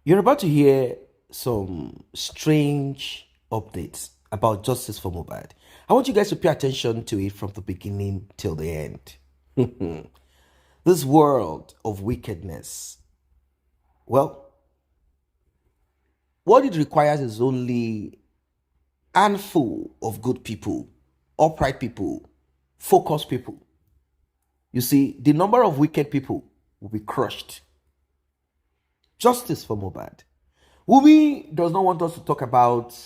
You're about to hear some strange updates about justice for Mohbad. I want you guys to pay attention to it from the beginning till the end. This world of wickedness, well, what it requires is only handful of good people, upright people, focused people. You see, the number of wicked people will be crushed. Justice for Mohbad. Wumi does not want us to talk about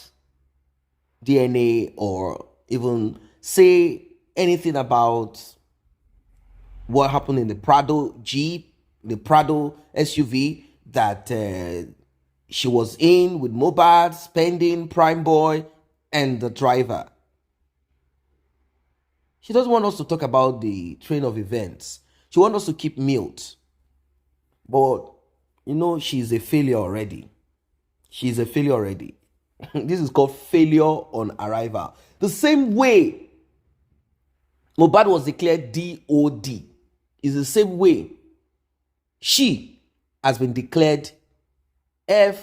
DNA or even say anything about what happened in the Prado Jeep, the Prado SUV that she was in with Mohbad, spending Prime Boy, and the driver. She doesn't want us to talk about the train of events. She wants us to keep mute. But, you know, she's a failure already. She's a failure already. This is called failure on arrival. The same way Mohbad was declared DOD is the same way she has been declared FOA,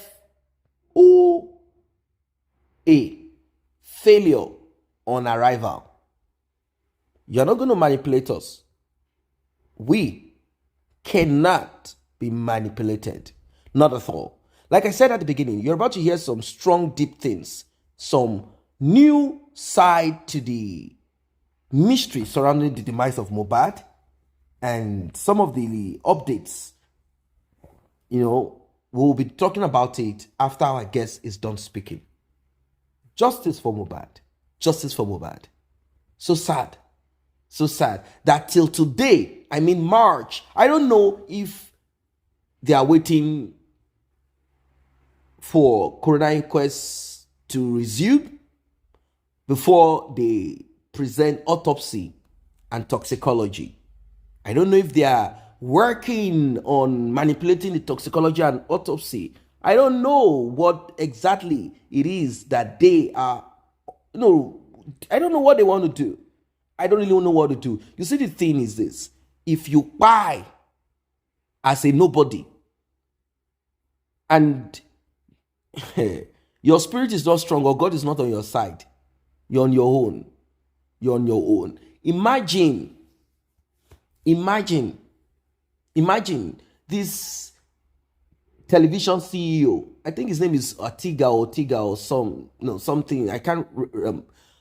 failure on arrival. You're not going to manipulate us. We cannot be manipulated. Not at all. Like I said at the beginning, you're about to hear some strong, deep things, some new side to the mystery surrounding the demise of Mohbad, and some of the updates. You know, we'll be talking about it after our guest is done speaking. Justice for Mohbad. Justice for Mohbad. So sad. So sad that till today, I mean March, I don't know if they are waiting for coroner inquest to resume before they present autopsy and toxicology. I don't know if they are working on manipulating the toxicology and autopsy. I don't know what exactly it is that they are, I don't know what they want to do. I don't really know what to do. You see, the thing is this. If you buy as a nobody and your spirit is not strong or God is not on your side, you're on your own. You're on your own. Imagine this television CEO. I think his name is Ortiga or something. I can't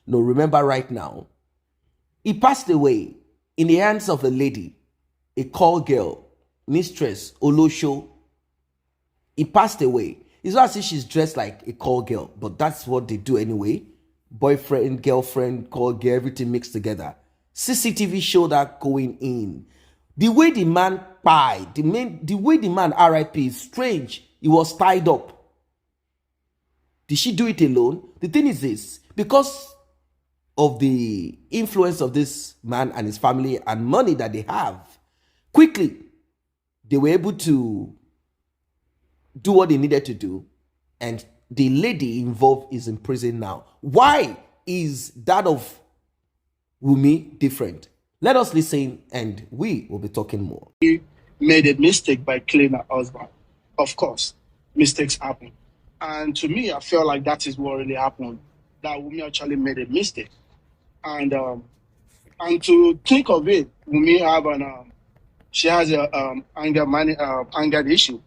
remember right now. He passed away in the hands of a lady, a call girl, mistress, Olosho. He passed away. It's not as if she's dressed like a call girl, but that's what they do anyway. Boyfriend, girlfriend, call girl, everything mixed together. CCTV showed that going in. The way the man died, the way the man RIP is strange. He was tied up. Did she do it alone? The thing is this, because of the influence of this man and his family and money that they have, quickly they were able to do what they needed to do, and the lady involved is in prison now. Why is that of Wumi different? Let us listen and we will be talking more. He made a mistake by killing her husband. Of course, mistakes happen. And to me, I feel like that is what really happened. That Wumi actually made a mistake. And to think of it, Wumi she has a anger issue,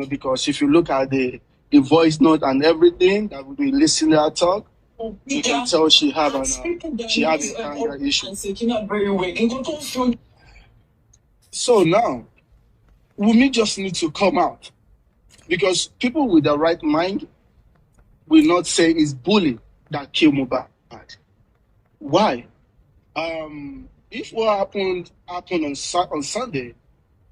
because if you look at the voice note and everything that we listen to her talk, you can tell she has an anger issue. So now, Wumi just needs to come out, because people with the right mind will not say it's bully that killed Mohbad. Why? If what happened on Sunday,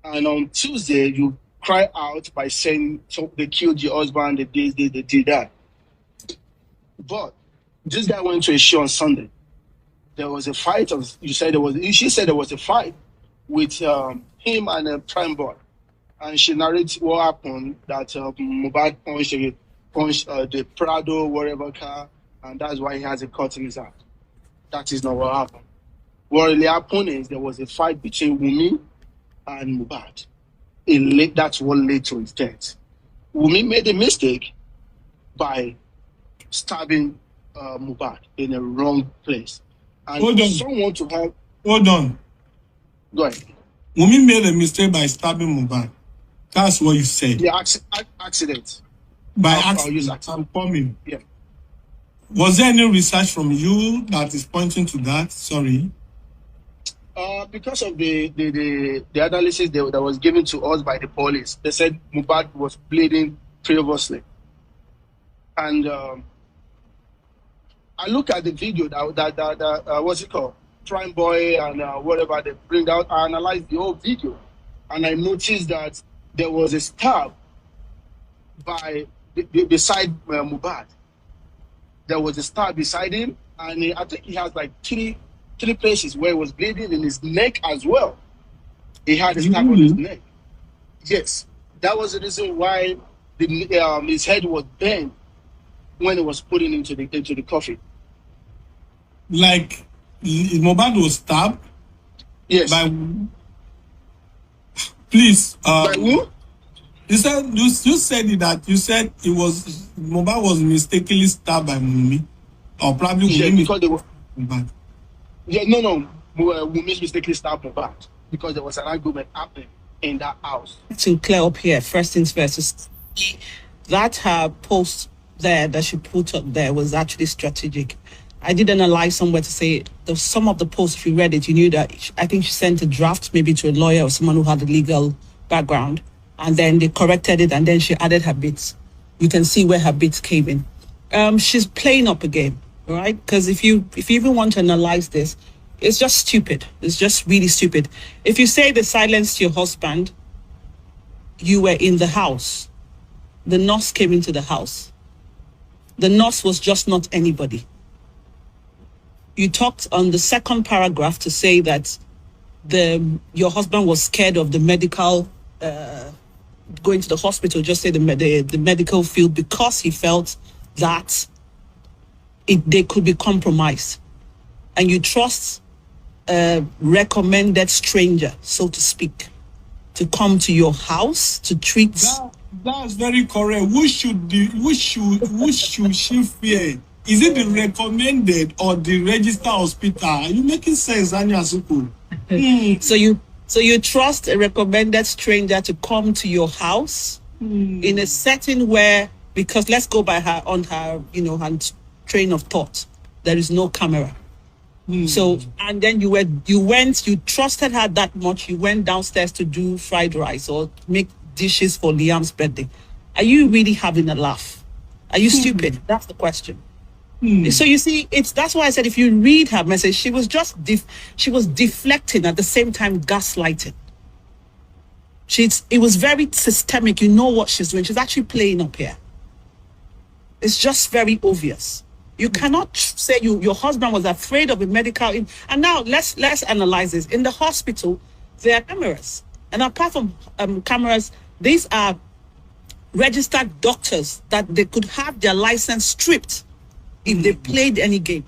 and on Tuesday you cry out by saying they killed your husband, they did that. But this guy went to a show on Sunday. There was a fight. She said there was a fight with him and a Prime Boy, and she narrated what happened, that Mohbad punched the Prado whatever car, and that's why he has a cut in his hand. That is not what happened. What really happened is there was a fight between Wumi and Mohbad. That's what led to his death. Wumi made a mistake by stabbing Mohbad in a wrong place. And Hold on. someone to have... Hold on. Go ahead. Wumi made a mistake by stabbing Mohbad. That's what you said. The accident. By I'll use accident. accident. I'm coming. Yeah. Was there any research from you that is pointing to that? Sorry. Because of the analysis that was given to us by the police, they said Mohbad was bleeding previously. And I look at the video that what's it called? Prime Boy and whatever they bring out. I analyzed the whole video, and I noticed that there was a stab by beside Mohbad. There was a stab beside him, and I think he has like three places where he was bleeding in his neck as well. He had a stab on his neck. Yes, that was the reason why his head was bent when it was put into the coffin. Like Mohbad was stabbed? Yes. By please. By who? You said you said that you said Mohbad was mistakenly stabbed by Wumi, or probably Wumi because they were. Mohbad. Yeah, no. Wumi mistakenly stabbed Mohbad because there was an argument happening in that house. To clear up here, first things first, that her post there that she put up there was actually strategic. I did analyze somewhere to say some of the posts, if you read it, you knew that I think she sent a draft maybe to a lawyer or someone who had a legal background, and then they corrected it, and then she added her bits. You can see where her bits came in. She's playing up a game, right? Because if you even want to analyze this, it's just stupid. It's just really stupid. If you say they silenced your husband, you were in the house. The nurse came into the house. The nurse was just not anybody. You talked on the second paragraph to say that your husband was scared of the medical, going to the hospital, just say the medical field, because he felt that they could be compromised. And you trust a recommended stranger, so to speak, to come to your house to treat. That's very correct. Who should she fear? Is it the recommended or the registered hospital? Are you making sense, Anya Suku? So you trust a recommended stranger to come to your house in a setting where, because let's go by her train of thought, there is no camera. So, and then you trusted her that much, you went downstairs to do fried rice or make dishes for Liam's birthday. Are you really having a laugh? Are you stupid? That's the question. So you see, that's why I said if you read her message, she was just she was deflecting at the same time gaslighting. It was very systemic. You know what she's doing. She's actually playing up here. It's just very obvious. You cannot say your husband was afraid of a medical. And now let's analyze this. In the hospital, there are cameras, and apart from cameras, these are registered doctors that they could have their license stripped if they played any game.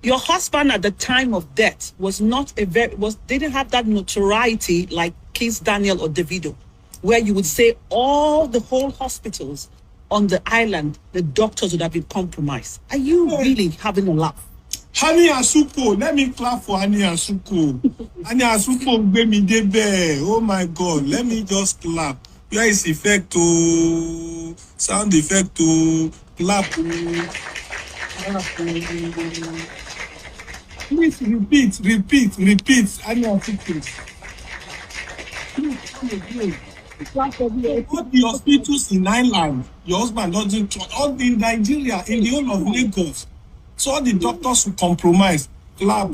Your husband at the time of death didn't have that notoriety like Keith Daniel or Davido, where you would say the whole hospitals on the island, the doctors would have been compromised. Are you really having a laugh? Hani Asuko, let me clap for Hani Asuko. Hani Asuko gave me the bear. Oh my God, let me just clap. Where is effect to sound effect to clap? Please repeat. Hani Asuko. All the hospitals in Ireland, your husband doesn't trust. All in Nigeria, in the whole of Lagos. So all the doctors who compromise. Clap.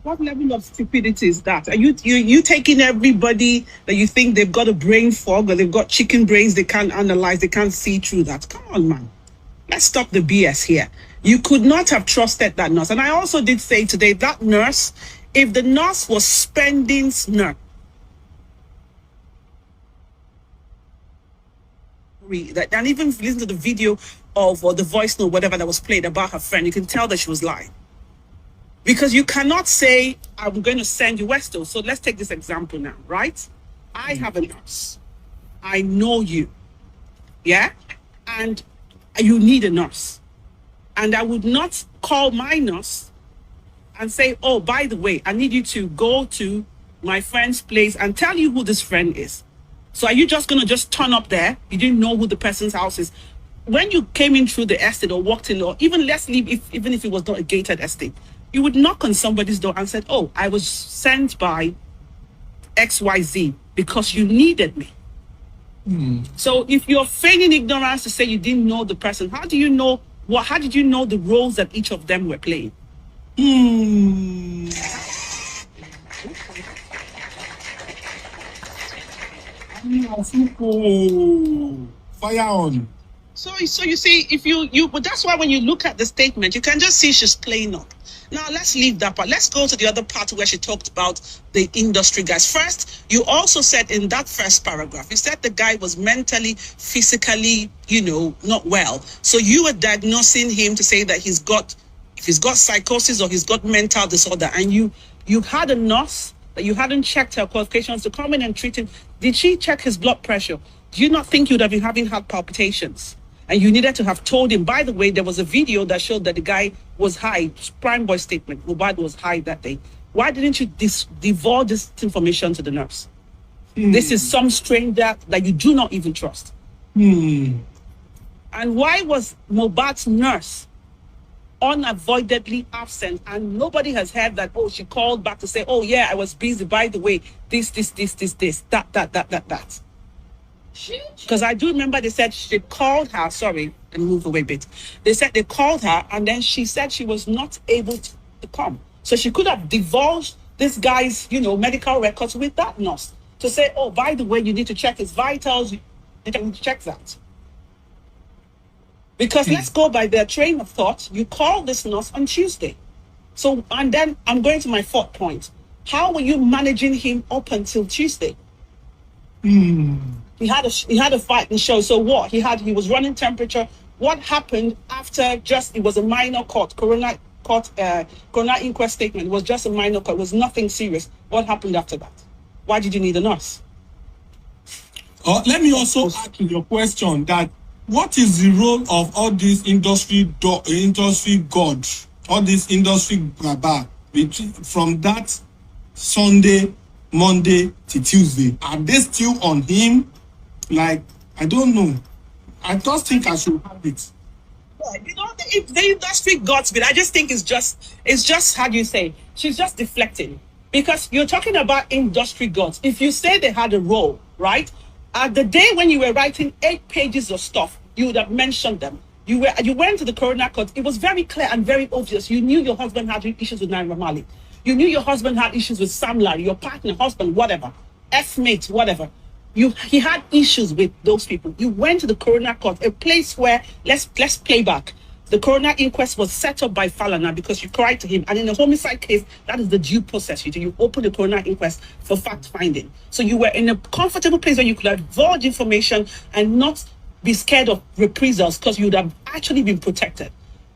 What level of stupidity is that? Are you taking everybody that you think they've got a brain fog or they've got chicken brains, they can't analyze, they can't see through that? Come on, man. Let's stop the BS here. You could not have trusted that nurse. And I also did say today, that nurse, if the nurse was spending and even listen to the video or the voice note, whatever that was played about her friend, you can tell that she was lying. Because you cannot say, I'm going to send you Westo. So let's take this example now, right? I have a nurse. I know you. Yeah? And you need a nurse. And I would not call my nurse and say, oh, by the way, I need you to go to my friend's place and tell you who this friend is. So are you just going to just turn up there? You didn't know who the person's house is. When you came in through the estate or walked in, or even let's leave, even if it was not a gated estate, you would knock on somebody's door and said, oh, I was sent by XYZ because you needed me. So if you're feigning ignorance to say you didn't know the person, how do you know how did you know the roles that each of them were playing? Fire on. So you see, if but that's why when you look at the statement, you can just see she's playing up. Now let's leave that part. Let's go to the other part where she talked about the industry guys. First, you also said in that first paragraph, you said the guy was mentally, physically, not well. So you were diagnosing him to say that if he's got psychosis or he's got mental disorder, and you had a nurse that you hadn't checked her qualifications to come in and treat him. Did she check his blood pressure? Do you not think you'd have been having heart palpitations? And you needed to have told him, by the way, there was a video that showed that the guy was high. Prime Boy statement, Mohbad was high that day. Why didn't you divulge this information to the nurse? This is some stranger that you do not even trust. And why was Mohbad's nurse unavoidably absent and nobody has heard that, oh, she called back to say, oh yeah, I was busy, by the way, this, that. Because I do remember they said she called her, sorry, and move away a bit. They said they called her and then she said she was not able to come. So she could have divulged this guy's, medical records with that nurse to say, oh, by the way, you need to check his vitals. You need to check that. Because let's go by their train of thought. You call this nurse on Tuesday. So, and then I'm going to my fourth point. How were you managing him up until Tuesday? He had a fight and show. So what? He was running temperature. What happened after it was a minor corona inquest statement. It was just a minor court. It was nothing serious. What happened after that? Why did you need a nurse? Let me also ask you your question that what is the role of all these industry gods, all this industry baba, from that Sunday, Monday to Tuesday? Are they still on him? Like, I don't know. I just think I should have it. If the industry gods, but I just think it's just how do you say? She's just deflecting. Because you're talking about industry gods. If you say they had a role, right? At the day when you were writing 8 pages of stuff, you would have mentioned them. You went to the coroner court. It was very clear and very obvious. You knew your husband had issues with Naira Marley. You knew your husband had issues with Sam Larry, your partner, husband, whatever, F-mate, whatever. He had issues with those people. You went to the coroner court, a place where let's play back. The coroner inquest was set up by Falana because you cried to him. And in a homicide case, that is the due process. You open the coroner inquest for fact finding. So you were in a comfortable place where you could divulge information and not be scared of reprisals because you would have actually been protected.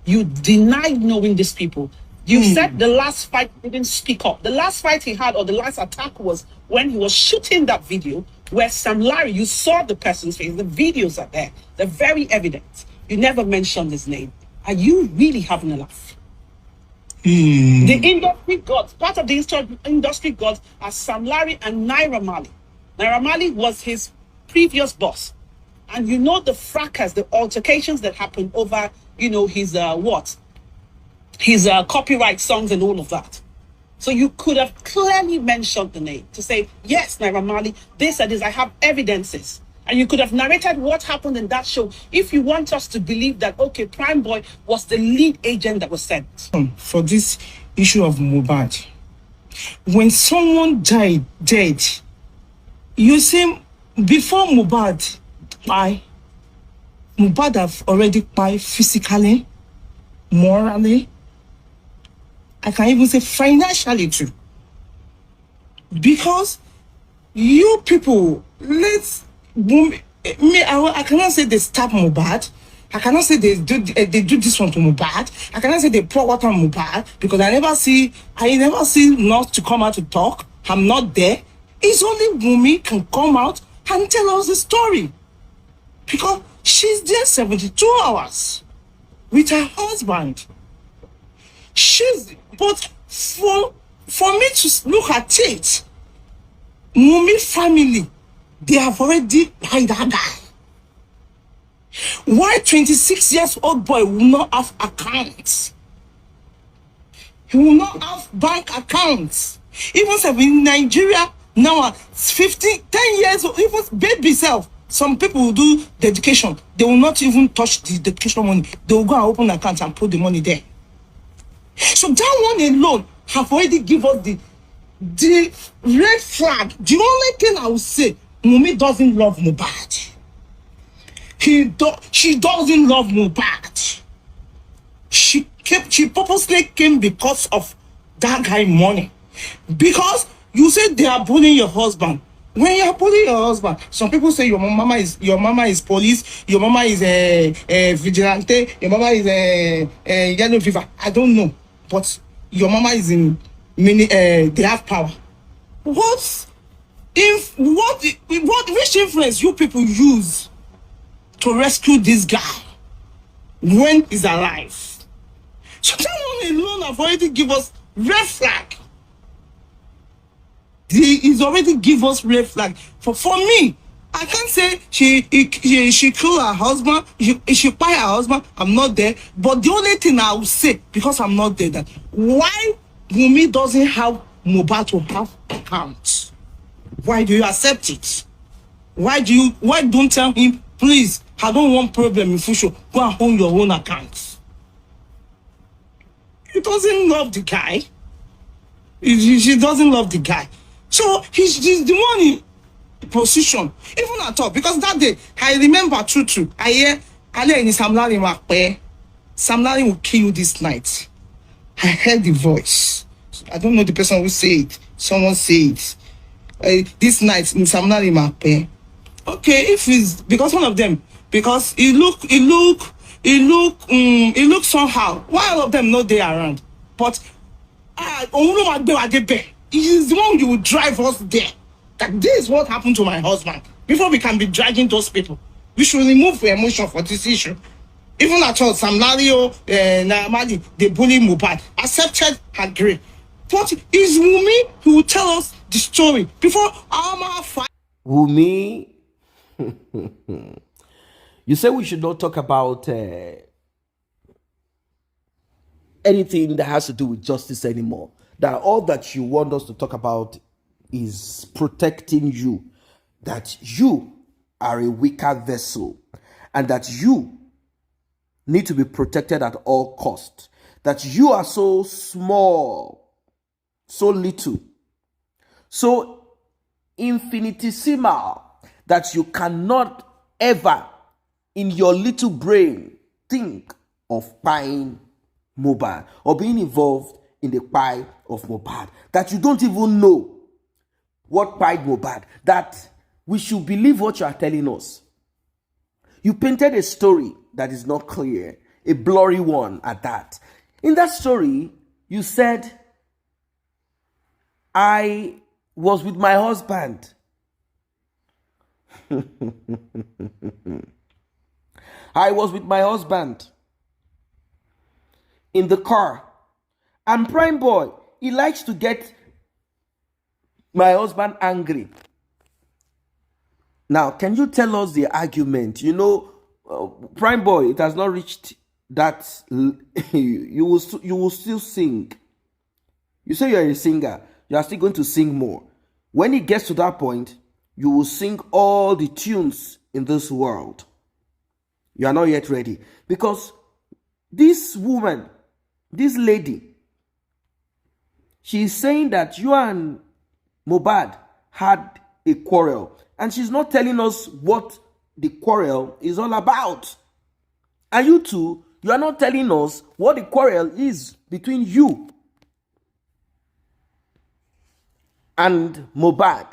You denied knowing these people. You said the last fight didn't speak up. The last fight he had or the last attack was when he was shooting that video where Sam Larry, you saw the person's face. The videos are there. They're very evident. You never mentioned his name. Are you really having a laugh? The industry gods, part of the industry gods are Sam Larry and Naira Marley. Naira Marley was his previous boss. And you know the fracas, the altercations that happened over, his copyright songs and all of that. So you could have clearly mentioned the name to say, yes, Naira Marley, this and this, I have evidences. And you could have narrated what happened in that show if you want us to believe that, okay, Prime Boy was the lead agent that was sent. For this issue of Mohbad, when someone died dead, you see, before Mohbad have already died physically, morally, I can even say financially too. Because you people, I cannot say they stab Mohbad. I cannot say they do this one to Mohbad. I cannot say they pour water on Mohbad because I never see nurse to come out to talk. I'm not there. It's only Wumi can come out and tell us the story because she's there 72 hours with her husband. But for me to look at it, Wumi family, they have already died that guy. Why 26 years old boy will not have accounts? He will not have bank accounts. Even in Nigeria now, 10 years old, even baby self. Some people will do dedication. They will not even touch the dedication money. They will go and open accounts and put the money there. So that one alone have already given us the red flag. The only thing I will say, Wumi doesn't love Mohbad. She doesn't love Mohbad. She purposely came because of that guy money. Because you said they are bullying your husband. When you are bullying your husband, some people say your mama is police, your mama is a vigilante, your mama is a yellow fever. I don't know, but your mama is in they have power. Which influence you people use to rescue this guy when he's alive? So that one alone have already give us red flag. He's already give us red flag. For me, I can't say she killed her husband, she fired her husband. I'm not there. But the only thing I will say, because I'm not there, that why Wumi doesn't have Mohbad to have accounts? Why do you accept it? Why don't tell him, please, I don't want problem in future. Go and own your own accounts. He doesn't love the guy. She doesn't love the guy. So he's the one in position. Even at all. Because that day, I remember true. I hear Ale in Sam Larry will kill you this night. I heard the voice. I don't know the person who said it. Someone said it. This night in Sam Larry okay, if it's because one of them, because it look somehow. Why all of them not there around? But he's the one you will drive us there. That this is what happened to my husband. Before we can be dragging those people, we should remove the emotion for this issue. Even at all, Sam Lario, Naamadi, they bully Mohbad. Accepted, agree. But is Wumi who will tell us the story before our fight? Wumi, you say we should not talk about anything that has to do with justice anymore. That all that you want us to talk about is protecting you. That you are a weaker vessel. And that you need to be protected at all costs. That you are so small, so little, so infinitesimal that you cannot ever in your little brain think of buying Mohbad or being involved in the buy of Mohbad. That you don't even know what buyed Mohbad. That we should believe what you are telling us. You painted a story that is not clear, a blurry one at that. In that story, you said, I was with my husband. I was with my husband in the car. And Prime Boy, he likes to get my husband angry. Now, can you tell us the argument? You know, Prime Boy, it has not reached that. You will still sing. You say you're a singer. You are still going to sing more. When it gets to that point, you will sing all the tunes in this world. You are not yet ready. Because this woman, this lady, she is saying that you and Mohbad had a quarrel. And she's not telling us what the quarrel is all about. And you two, you are not telling us what the quarrel is between you and Mohbad.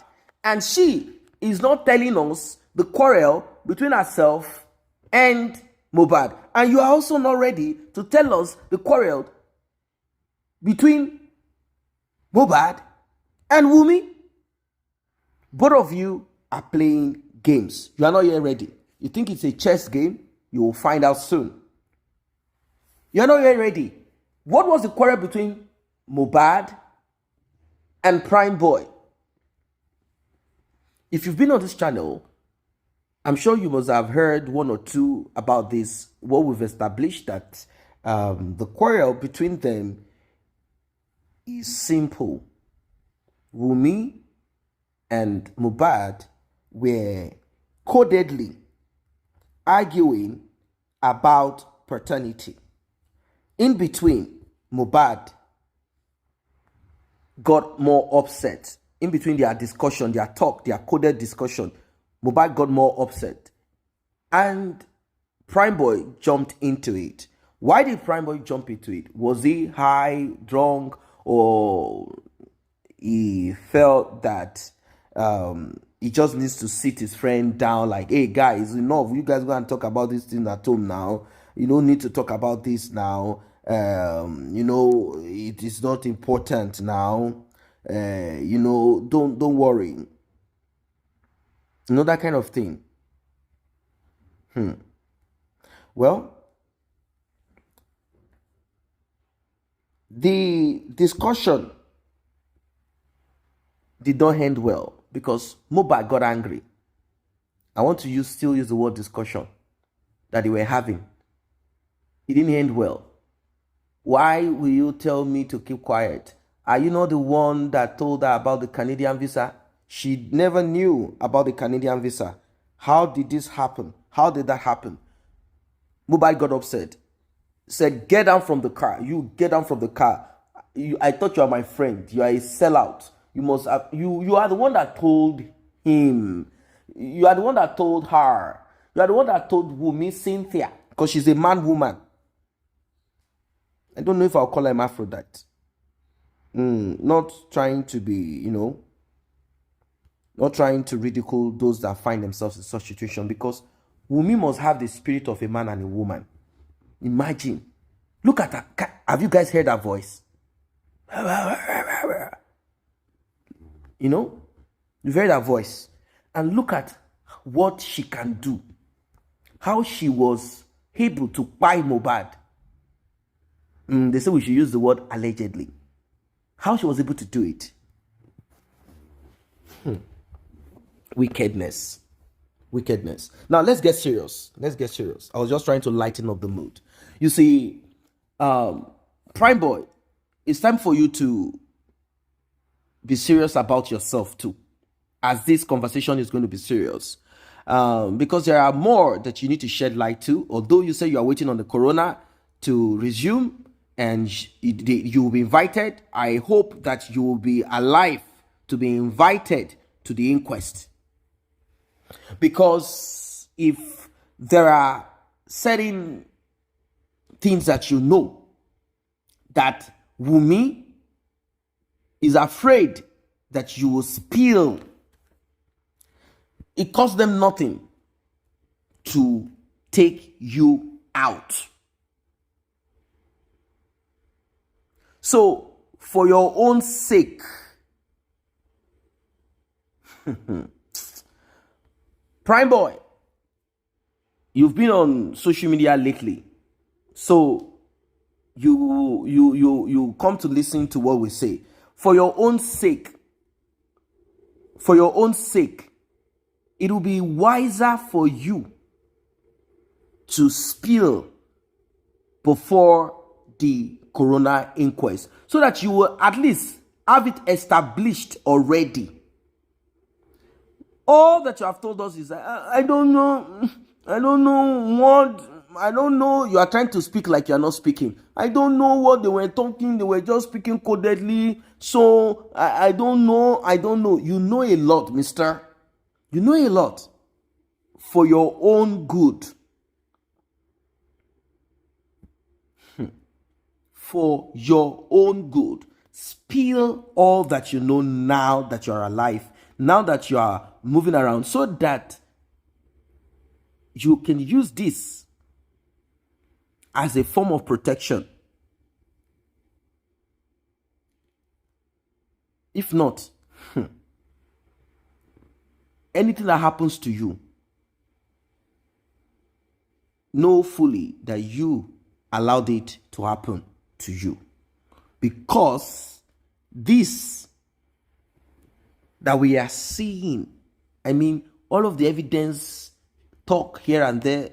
And she is not telling us the quarrel between herself and Mohbad. And you are also not ready to tell us the quarrel between Mohbad and Wumi. Both of you are playing games. You are not yet ready. You think it's a chess game? You will find out soon. You are not yet ready. What was the quarrel between Mohbad and Prime Boy? If you've been on this channel, I'm sure you must have heard one or two about this. What we've established that the quarrel between them is simple. Wumi and Mohbad were codedly arguing about paternity. In between, Mohbad got more upset. In between their discussion, their talk, their coded discussion, Mohbad got more upset. And Prime Boy jumped into it. Why did Prime Boy jump into it? Was he high, drunk, or he felt that he just needs to sit his friend down like, hey guys, enough. You guys go and talk about this thing at home now. You don't need to talk about this now. It is not important now. Don't worry. That kind of thing. Well, the discussion did not end well because Mohbad got angry. I want to still use the word discussion that they were having. It didn't end well. Why will you tell me to keep quiet? Are you not the one that told her about the Canadian visa? She never knew about the Canadian visa. How did this happen? How did that happen? Mohbad got upset. Said, get down from the car. You get down from the car. I thought you are my friend. You are a sellout. You must have, you are the one that told him. You are the one that told her. You are the one that told Wumi, Cynthia, because she's a man-woman. I don't know if I'll call her hermaphrodite. Not trying to be, not trying to ridicule those that find themselves in such situation, because Wumi must have the spirit of a man and a woman. Imagine. Look at her. Have you guys heard her voice? You've heard her voice. And look at what she can do. How she was able to buy Mohbad. They say we should use the word allegedly. How she was able to do it. Wickedness. Now let's get serious. I was just trying to lighten up the mood. You see, Prime Boy, it's time for you to be serious about yourself too, as this conversation is going to be serious. Because there are more that you need to shed light to. Although you say you are waiting on the corona to resume and you will be invited, I hope that you will be alive to be invited to the inquest. Because if there are certain things that that Wumi is afraid that you will spill, it costs them nothing to take you out. So, for your own sake, Prime Boy, you've been on social media lately, so you come to listen to what we say. For your own sake, it will be wiser for you to spill before the corona inquest, so that you will at least have it established already. All that you have told us is that I don't know what, you are trying to speak like you are not speaking. I don't know what they were talking, they were just speaking codedly, so I don't know. You know a lot, mister. You know a lot. For your own good. For your own good. Spill all that you know now that you are alive, now that you are moving around, so that you can use this as a form of protection. If not, anything that happens to you, know fully that you allowed it to happen to you. Because this that we are seeing, I mean, all of the evidence talk here and there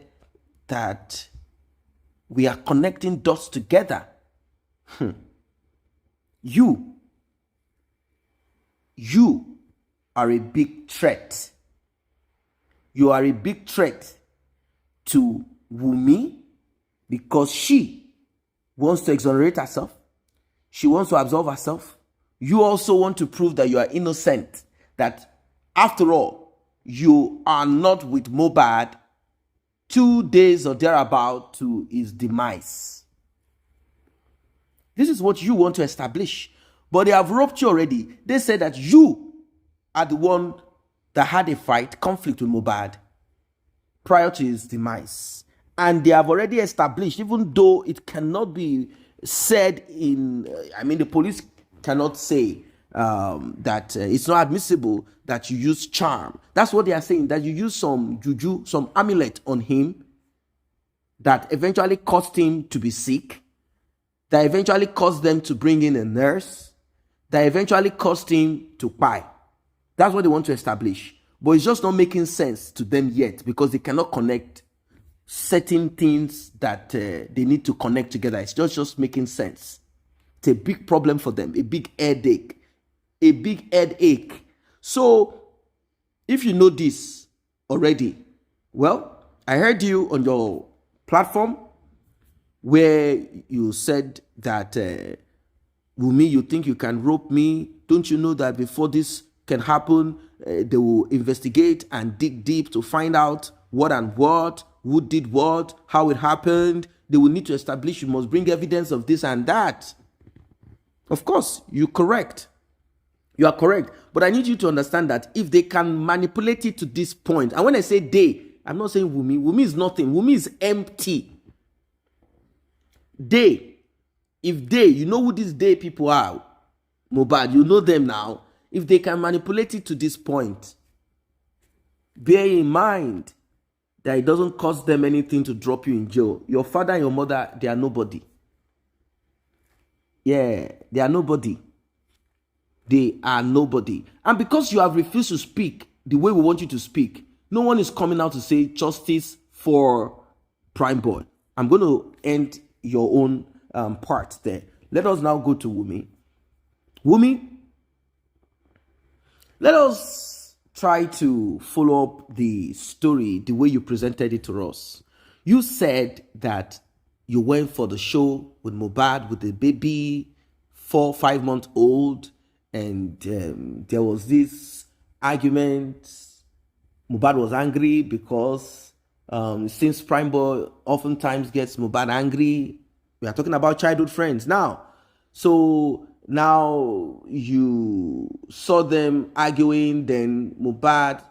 that we are connecting dots together. You are a big threat. You are a big threat to Wumi because she wants to exonerate herself. She wants to absolve herself. You also want to prove that you are innocent, that after all, you are not with Mohbad 2 days or thereabout to his demise. This is what you want to establish. But they have roped you already. They said that you are the one that had a conflict with Mohbad prior to his demise. And they have already established, even though it cannot be said in, the police cannot say that it's not admissible that you use charm. That's what they are saying, that you use some juju, some amulet on him that eventually caused him to be sick, that eventually caused them to bring in a nurse, that eventually caused him to die. That's what they want to establish. But it's just not making sense to them yet because they cannot connect certain things that they need to connect together. It's just making sense. It's a big problem for them, a big headache. So, if you know this already, well, I heard you on your platform where you said that, Wumi, you think you can rope me? Don't you know that before this can happen, they will investigate and dig deep to find out what and what, who did what, how it happened. They will need to establish, you must bring evidence of this and that. Of course, you're correct. You are correct. But I need you to understand that if they can manipulate it to this point, and when I say they, I'm not saying Wumi. Wumi is nothing. Wumi is empty. If they, you know who these they people are, Mohbad, you know them now. If they can manipulate it to this point, bear in mind that it doesn't cost them anything to drop you in jail. Your father and your mother, they are nobody. Yeah, they are nobody. They are nobody. And because you have refused to speak the way we want you to speak, no one is coming out to say justice for Prime Boy. I'm going to end your own part there. Let us now go to Wumi. Wumi, let us try to follow up the story the way you presented it to us. You said that you went for the show with Mohbad with the baby, 4-5 months old, and there was this argument. Mohbad was angry because since Prime Boy oftentimes gets Mohbad angry. We are talking about childhood friends now. So now you saw them arguing, then Mohbad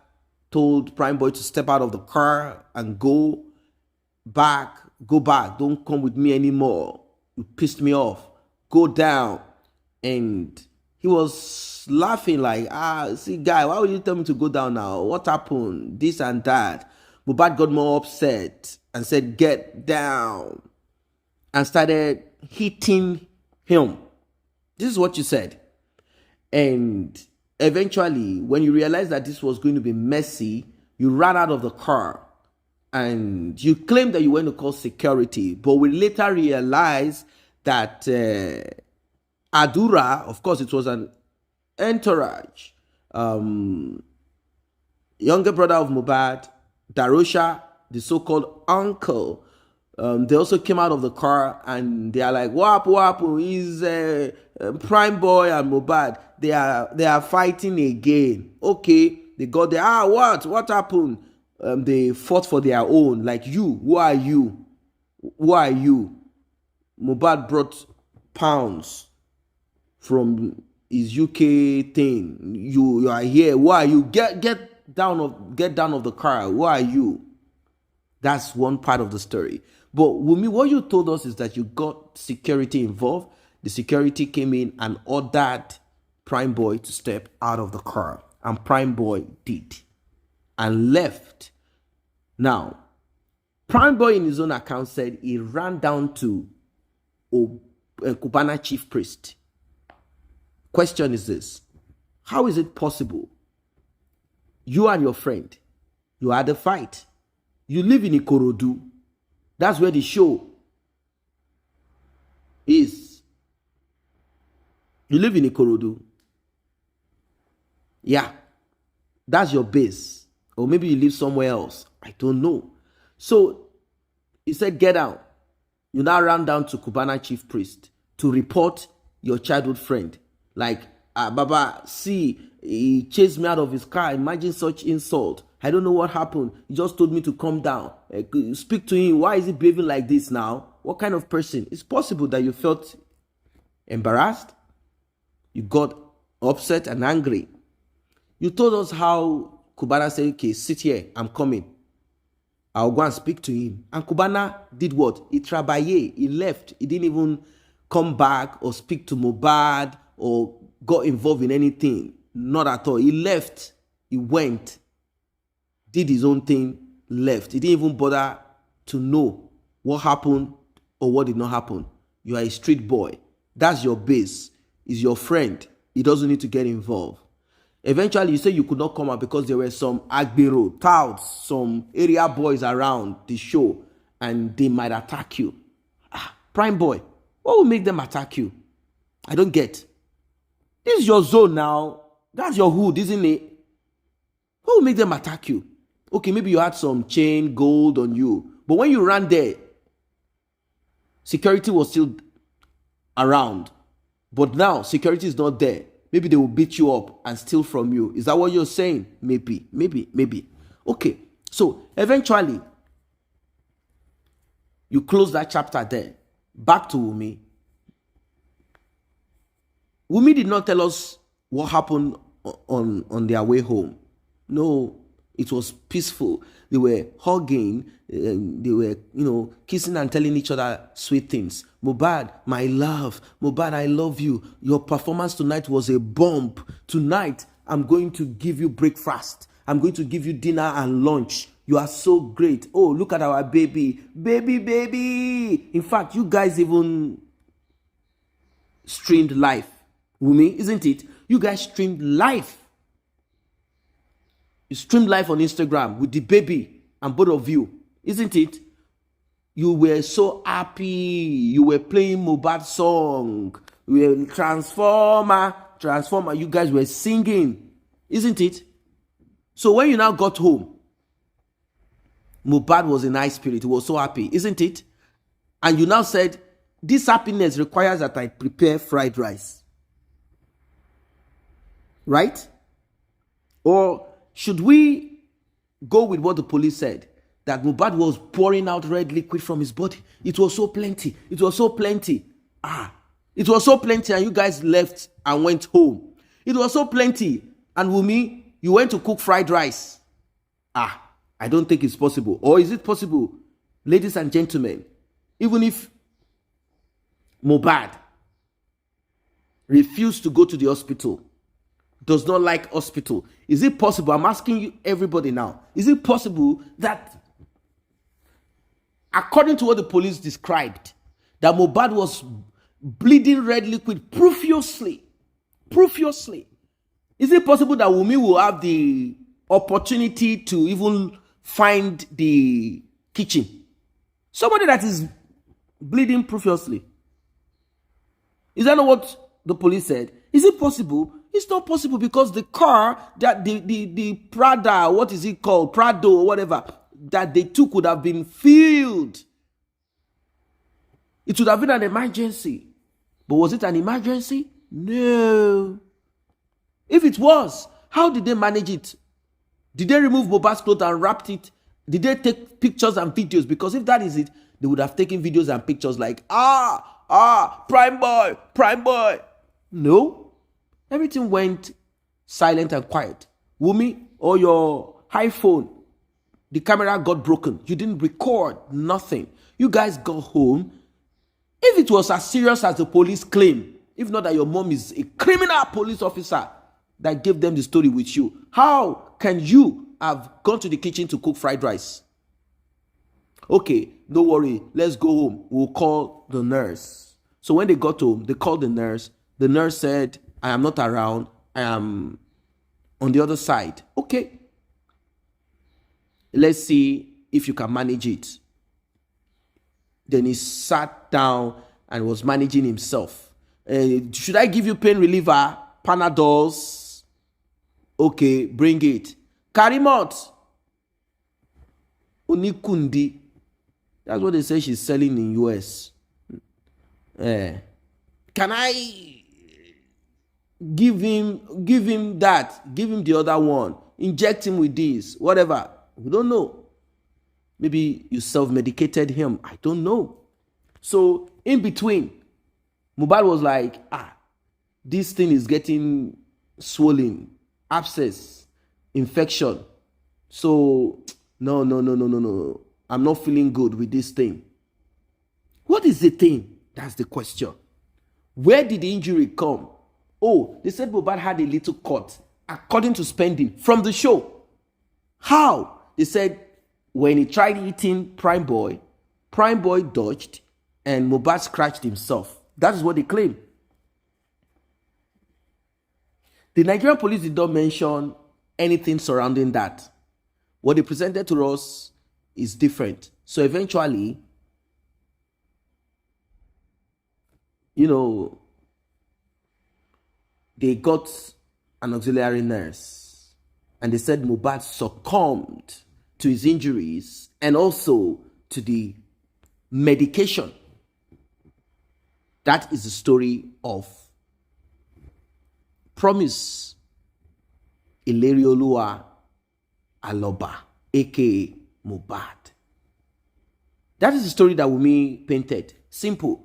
told Prime Boy to step out of the car and go back, don't come with me anymore. You pissed me off. Go down. And he was laughing like, see, guy, why would you tell me to go down now? What happened? This and that. Mohbad got more upset and said, get down. And started hitting him. This is what you said. And eventually, when you realized that this was going to be messy, you ran out of the car. And you claimed that you went to call security. But we later realized that Adura, of course, it was an entourage. Younger brother of Mohbad, Darosha, the so-called uncle, they also came out of the car and they are like, wap, he's Prime Boy and Mohbad. They are fighting again. Okay, they got there. What happened? They fought for their own. Like, you, who are you? Mohbad brought pounds from his UK thing. You are here. Who are you? Get down of the car. Who are you? That's one part of the story. But Wumi, what you told us is that you got security involved. The security came in and ordered Prime Boy to step out of the car. And Prime Boy did. And left. Now, Prime Boy in his own account said he ran down to Cubana chief priest. Question is this. How is it possible? You and your friend, you had a fight. You live in Ikorodu. That's where the show is. You live in Ikorodu. Yeah. That's your base. Or maybe you live somewhere else. I don't know. So, he said, get out. You now ran down to Cubana chief priest to report your childhood friend. Like, Baba, see, he chased me out of his car. Imagine such insult. I don't know what happened. He just told me to calm down. Speak to him. Why is he behaving like this now? What kind of person? It's possible that you felt embarrassed. You got upset and angry. You told us how Cubana said, okay, sit here. I'm coming. I'll go and speak to him. And Cubana did what? He trabaye. He left. He didn't even come back or speak to Mohbad or got involved in anything. Not at all. He left. He went. Did his own thing. Left. He didn't even bother to know what happened or what did not happen. You are a street boy. That's your base. He's your friend. He doesn't need to get involved. Eventually, you say you could not come out because there were some Agbero, touts, some area boys around the show, and they might attack you. Prime Boy, what will make them attack you? I don't get. This is your zone now. That's your hood, isn't it? What will make them attack you? Okay, maybe you had some chain, gold on you. But when you ran there, security was still around. But now, security is not there. Maybe they will beat you up and steal from you. Is that what you're saying? Maybe. Okay. So, eventually, you close that chapter there. Back to Wumi. Wumi did not tell us what happened on their way home. No, it was peaceful. They were hugging. They were, kissing and telling each other sweet things. Mohbad, my love. Mohbad, I love you. Your performance tonight was a bomb. Tonight, I'm going to give you breakfast. I'm going to give you dinner and lunch. You are so great. Oh, look at our baby. Baby. In fact, you guys even streamed live. Wumi, isn't it? You guys streamed live. You streamed live on Instagram with the baby and both of you. Isn't it? You were so happy. You were playing Mohbad song. We were Transformer. You guys were singing. Isn't it? So when you now got home, Mohbad was in high spirit. He was so happy. Isn't it? And you now said, this happiness requires that I prepare fried rice. Right? Or should we go with what the police said? That Mohbad was pouring out red liquid from his body. It was so plenty. It was so plenty. And you guys left and went home. It was so plenty. And Wumi, you went to cook fried rice. I don't think it's possible. Or is it possible, ladies and gentlemen, even if Mohbad refused to go to the hospital, does not like hospital, is it possible, I'm asking you everybody now, is it possible that according to what the police described, that Mohbad was bleeding red liquid profusely? Is it possible that Wumi will have the opportunity to even find the kitchen? Somebody that is bleeding profusely. Is that not what the police said? Is it possible? It's not possible because the car, that the Prada, what is it called? Prado or whatever, that they took would have been filled. It would have been an emergency. But was it an emergency? No. If it was, how did they manage it? Did they remove Mohbad's clothes and wrapped it? Did they take pictures and videos? Because if that is it, they would have taken videos and pictures like, Prime Boy. No. Everything went silent and quiet. Wumi, or your iPhone, The camera got broken. You didn't record nothing. You guys got home. If it was as serious as the police claim, if not that your mom is a criminal police officer that gave them the story with you, how can you have gone to the kitchen to cook fried rice? Okay, no worry. Let's go home. We'll call the nurse. So when they got home, they called the nurse. The nurse said, I am not around. I am on the other side. Okay. Let's see if you can manage it. Then he sat down and was managing himself. Should I give you pain reliever? Panadols? Okay, bring it. Karimot. Unikundi. That's what they say she's selling in US. Can I give him that? Give him the other one. Inject him with this. Whatever. We don't know. Maybe you self-medicated him. I don't know. So in between, Mohbad was like, this thing is getting swollen, abscess, infection. So no. I'm not feeling good with this thing. What is the thing? That's the question. Where did the injury come? Oh, they said Mohbad had a little cut, according to Spending, from the show. How? They said when he tried eating Prime Boy dodged and Mohbad scratched himself. That is what they claim. The Nigerian police did not mention anything surrounding that. What they presented to us is different. So eventually, they got an auxiliary nurse and they said Mohbad succumbed to his injuries and also to the medication. That is the story of Promise Ilerioluwa Aloba, aka Mohbad. That is the story that Wumi painted. Simple.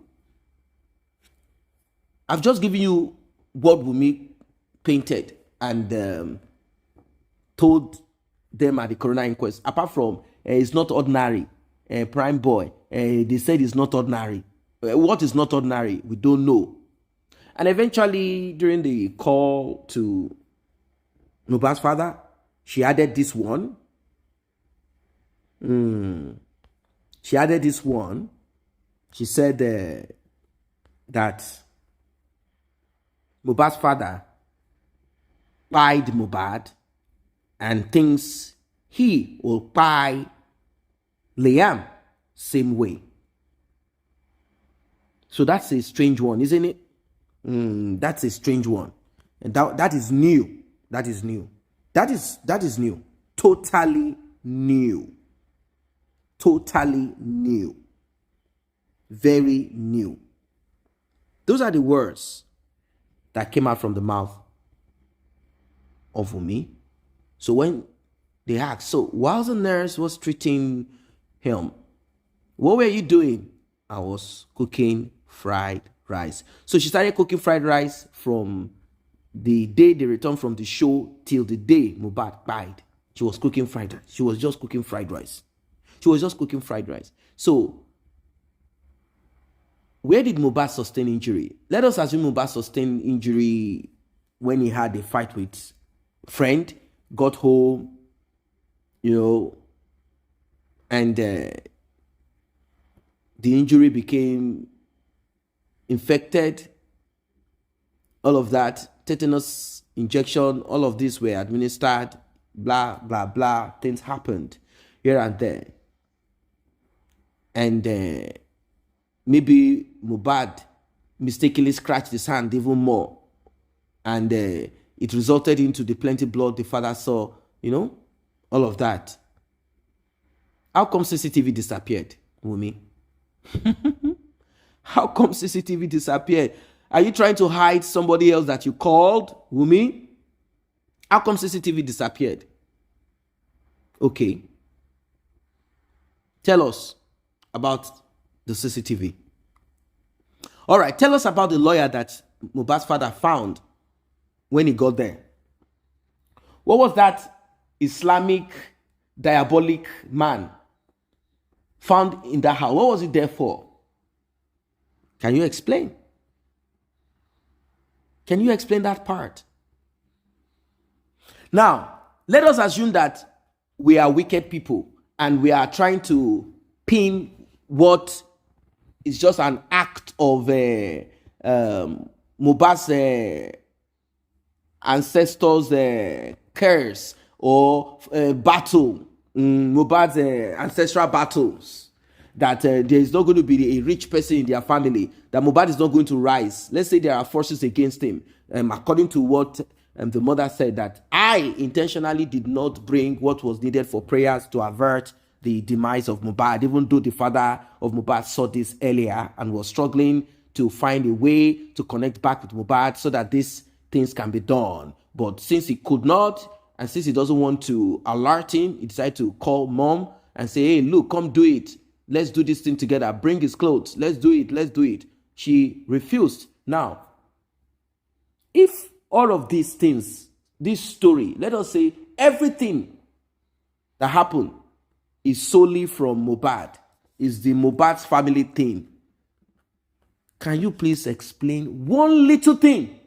I've just given you what Wumi painted and told them at the coroner inquest. Apart from it's not ordinary, Prime Boy, they said it's not ordinary. What is not ordinary? We don't know. And eventually, during the call to Mohbad's father, she added this one. She added this one. She said that Mohbad's father pied Mohbad and thinks he will pie Liam same way. So that's a strange one, isn't it? That's a strange one. And that is new. That is new. That is new. Totally new. Totally new. Very new. Those are the words that came out from the mouth of Wumi. So when they asked, so while the nurse was treating him, what were you doing? I was cooking fried rice. So she started cooking fried rice from the day they returned from the show till the day Mohbad died. She was cooking fried rice. She was just cooking fried rice. She was just cooking fried rice. So where did Mohbad sustain injury? Let us assume Mohbad sustained injury when he had a fight with a friend, got home, and the injury became infected. All of that, tetanus injection, all of this were administered, blah, blah, blah. Things happened here and there. And maybe Mohbad mistakenly scratched his hand even more. And it resulted into the plenty blood the father saw, all of that. How come CCTV disappeared, Wumi? How come CCTV disappeared? Are you trying to hide somebody else that you called, Wumi? How come CCTV disappeared? Okay. Tell us about the CCTV. All right, tell us about the lawyer that Mohbad's father found when he got there. What was that Islamic diabolic man found in that house. What was it there for? Can you explain? Can you explain that part? Now, let us assume that we are wicked people and we are trying to pin what is just an act of Mohbad's ancestors' curse or battle, Mohbad's ancestral battles, that there is not going to be a rich person in their family, that Mohbad is not going to rise. Let's say there are forces against him, according to what the mother said, that I intentionally did not bring what was needed for prayers to avert the demise of Mohbad, even though the father of Mohbad saw this earlier and was struggling to find a way to connect back with Mohbad so that these things can be done. But since he could not, and since he doesn't want to alert him, he decided to call mom and say, hey, look, come do it. Let's do this thing together. Bring his clothes. Let's do it. Let's do it. She refused. Now, if all of these things, this story, let us say everything that happened is solely from Mohbad, is the Mohbad's family thing, can you please explain one little thing?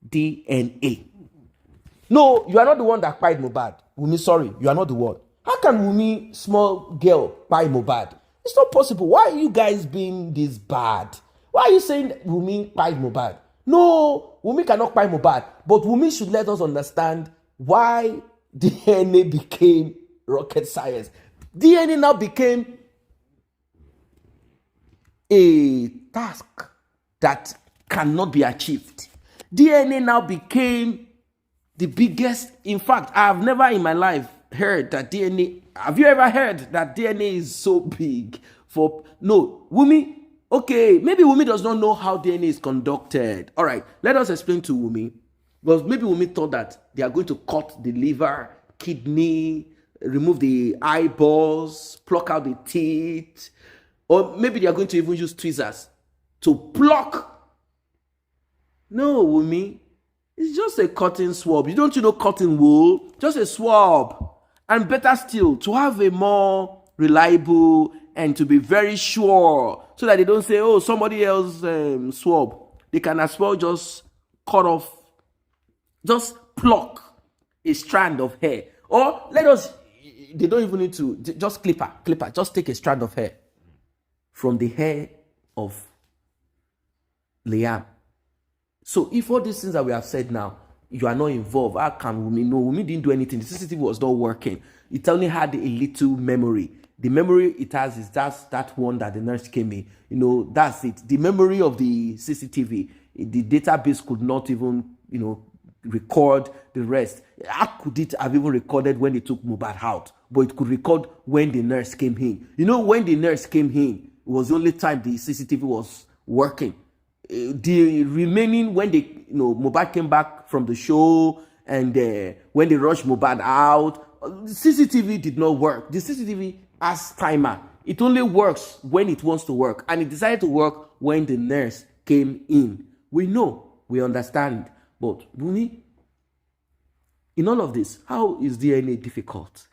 DNA. No, you are not the one that kpai Mohbad. Wumi, sorry, you are not the one. How can Wumi, small girl, kpai Mohbad? It's not possible. Why are you guys being this bad? Why are you saying Wumi kpai Mohbad? No, Wumi cannot kpai Mohbad. But Wumi should let us understand why DNA became rocket science. DNA now became a task that cannot be achieved. DNA now became the biggest. In fact, I have never in my life heard that DNA. Have you ever heard that DNA is so big? No, Wumi. Okay, maybe Wumi does not know how DNA is conducted. All right, let us explain to Wumi. Because maybe Wumi thought that they are going to cut the liver, kidney, remove the eyeballs, pluck out the teeth, or maybe they are going to even use tweezers to pluck. No, Wumi, it's just a cotton swab. You know cotton wool? Just a swab. And better still, to have a more reliable and to be very sure, so that they don't say, oh, somebody else swab. They can as well just cut off, just pluck a strand of hair. Or they don't even need to, just clipper, just take a strand of hair from the hair of Liam. So if all these things that we have said now, you are not involved, how can Wumi know? Wumi didn't do anything. The CCTV was not working. It only had a little memory. The memory it has is that one that the nurse came in. That's it. The memory of the CCTV, the database could not even, record the rest. How could it have even recorded when they took Mohbad out? But it could record when the nurse came in. When the nurse came in, it was the only time the CCTV was working. The remaining, when Mohbad came back from the show and when they rushed Mohbad out, the CCTV did not work. The CCTV has timer. It only works when it wants to work, and it decided to work when the nurse came in. We know, we understand, but Wumi, in all of this, how is DNA difficult?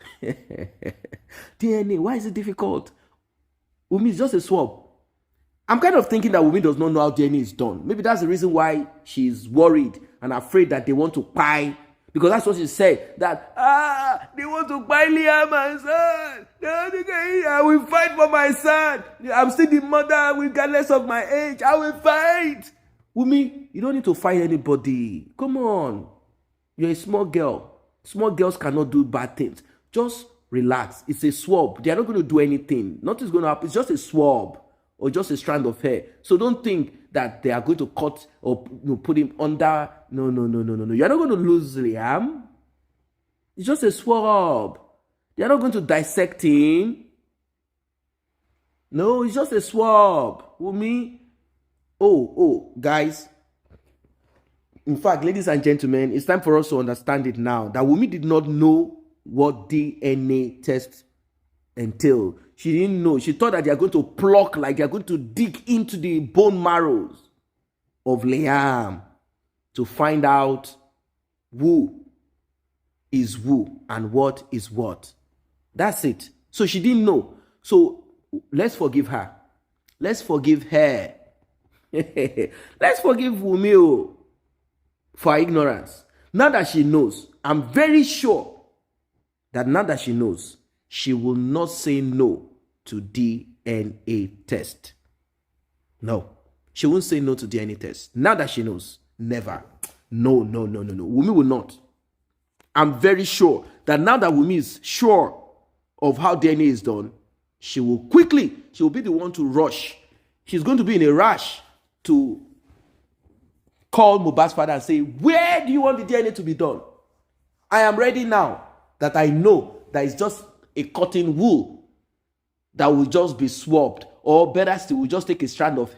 DNA, why is it difficult? Wumi is just a swab. I'm kind of thinking that Wumi does not know how DNA is done. Maybe that's the reason why she's worried and afraid that they want to buy, because that's what she said, that, they want to buy Liam, my son. I will fight for my son. I'm still the mother regardless of my age. I will fight. Wumi, you don't need to fight anybody. Come on. You're a small girl. Small girls cannot do bad things. Just relax. It's a swab. They are not going to do anything. Nothing's going to happen. It's just a swab or just a strand of hair. So don't think that they are going to cut or put him under. No. You're not going to lose Liam. It's just a swab. They're not going to dissect him. No, it's just a swab. Wumi. Oh, guys. In fact, ladies and gentlemen, it's time for us to understand it now that Wumi did not know what DNA test entailed. She didn't know. She thought that they are going to pluck, like they are going to dig into the bone marrows of Liam to find out who is who and what is what. That's it. So she didn't know. So let's forgive her. Let's forgive her. Let's forgive Wumi for her ignorance. Now that she knows, I'm very sure that now that she knows, she will not say no to DNA test. No, she won't say no to DNA test. Now that she knows, never. No. Wumi will not. I'm very sure that now that Wumi is sure of how DNA is done, she will be the one to rush. She's going to be in a rush to call Mohbad's father and say, where do you want the DNA to be done? I am ready now that I know that it's just a cotton wool that will just be swapped, or better still, we'll just take a strand of,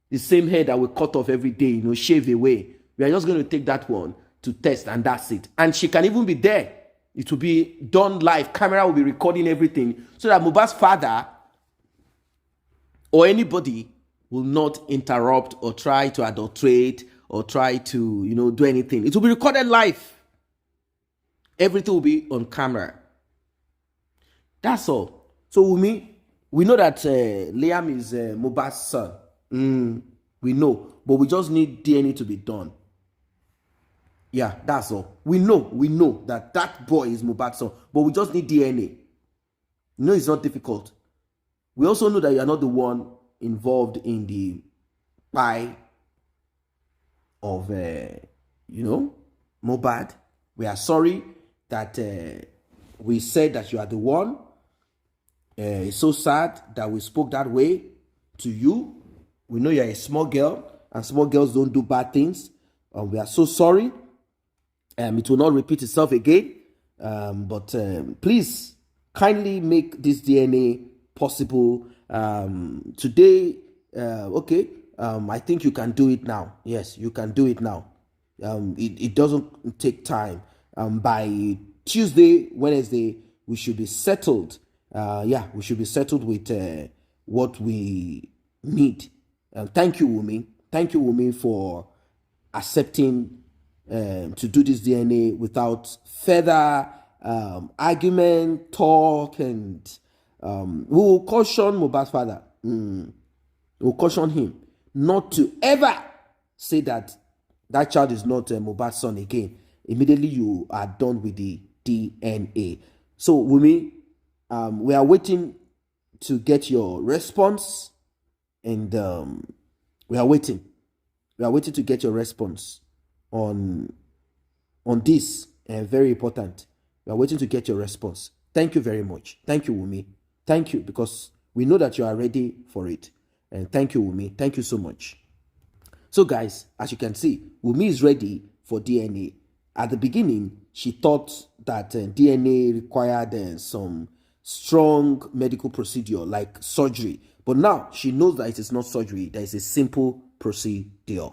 the same hair that we cut off every day, shave away. We are just going to take that one to test, and that's it. And she can even be there. It will be done live. Camera will be recording everything so that Mohbad's father or anybody will not interrupt or try to adulterate or try to, do anything. It will be recorded live. Everything will be on camera. That's all. So Wumi, we know that Liam is Mohbad's son. We know, but we just need DNA to be done. Yeah, that's all. We know that boy is Mohbad's son, but we just need DNA. It's not difficult. We also know that you are not the one involved in the buy of, Mohbad. We are sorry that we said that you are the one. It's so sad that we spoke that way to you. We know you're a small girl, and small girls don't do bad things. We are so sorry. It will not repeat itself again. But please kindly make this DNA possible. Today, okay. I think you can do it now. Yes, you can do it now. It doesn't take time. By Tuesday, Wednesday, we should be settled. We should be settled with what we need. Thank you, Wumi. Thank you, Wumi, for accepting to do this DNA without further argument, talk, and we will caution Mohbad's father. We will caution him not to ever say that child is not Mohbad's son again. Immediately you are done with the DNA. So Wumi, we are waiting to get your response, and we are waiting to get your response on this. Very important. We are waiting to get your response. Thank you very much. Thank you, Wumi. Thank you, because we know that you are ready for it. And thank you, Wumi. Thank you so much. So guys, as you can see, Wumi is ready for DNA. At the beginning, she thought that DNA required some strong medical procedure like surgery. But now she knows that it is not surgery. That is a simple procedure.